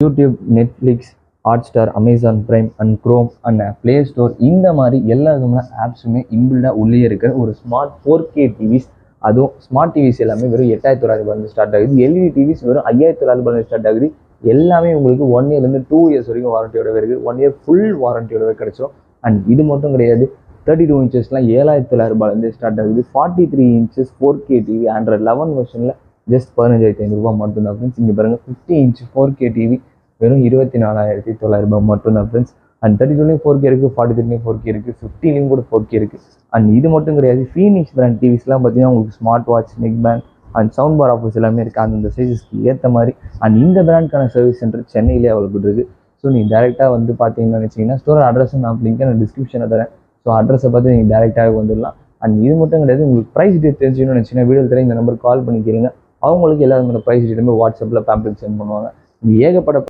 YouTube, Netflix, Hotstar, Amazon prime and chrome and play store இந்த மாதிரி எல்லா விதமான ஆப்ஸுமே இன்பில்டாக உள்ளே இருக்கிற ஒரு ஸ்மார்ட் 4K டிவிஸ். அதுவும் ஸ்மார்ட் டிவிஸ் எல்லாமே வெறும் 8,900 ஸ்டார்ட் ஆகுது. எல்இடி டிவிஸ் வெறும் 5,900 ஸ்டார்ட் ஆகுது. எல்லாமே உங்களுக்கு 1 இயர்லேருந்து 2 இயர்ஸ் வரைக்கும் வாரண்டியோடவே இருக்குது. 1 இயர் ஃபுல் வாரண்டியோடவே கிடைச்சிடும். அண்ட் இது மட்டும் கிடையாது, 32 இன்ச்சஸ்லாம் 7,900 ஸ்டார்ட் ஆகுது. 43 இன்ச்சஸ் 4K டிவி ஆண்ட்ராய்ட் 11 வெர்ஷனில் ஜஸ்ட் 15,500 மட்டும்தான் ஃப்ரெண்ட்ஸ். இங்கே பாருங்கள், 50 இன்ச் 4K டிவி வெறும் 24,900 மட்டும்தான் ஃப்ரெண்ட்ஸ். அண்ட் 32லேயும் 4K இருக்குது, 43லேயும் 4K இருக்குது, 50லேயும் கூட 4K இருக்குது. அண்ட் இது மட்டும் கிடையாது, ஃபீனிக்ஸ் பிராண்ட் டிவிஸ்லாம் பார்த்தீங்கன்னா உங்களுக்கு smart watch, neck band and sound bar offers எல்லாமே இருக்குது அந்தந்த சைஸஸ்க்கு ஏற்ற மாதிரி. அண்ட் இந்த பிராண்ட்கான சர்வீஸ் சென்டர் சென்னையிலே அவைலபிள் இருக்குது. ஸோ நீங்கள் டேரெக்டாக வந்து பார்த்தீங்கன்னு நினச்சிங்கன்னா ஸ்டோர் அட்ரஸும் நான் லிங்க் நான் டிஸ்கிரிப்ஷனில் தரேன். ஸோ அட்ரஸை பார்த்து நீங்கள் டேரெக்டாக வந்துடலாம். அண்ட் இது மட்டும் கிடையாது, உங்களுக்கு ப்ரைஸ் டீட் தெரிஞ்சுன்னு நினச்சிங்கன்னா வீடியோ தர இந்த நம்பருக்கு கால் பண்ணிக்கிறீங்க. அவங்களுக்கு எல்லா ப்ரைஸ் டீட்டுமே வாட்ஸ்அப்பில் பேம்ப்ளெட் சென்ட் பண்ணுவாங்க. ஏகப்பட்ட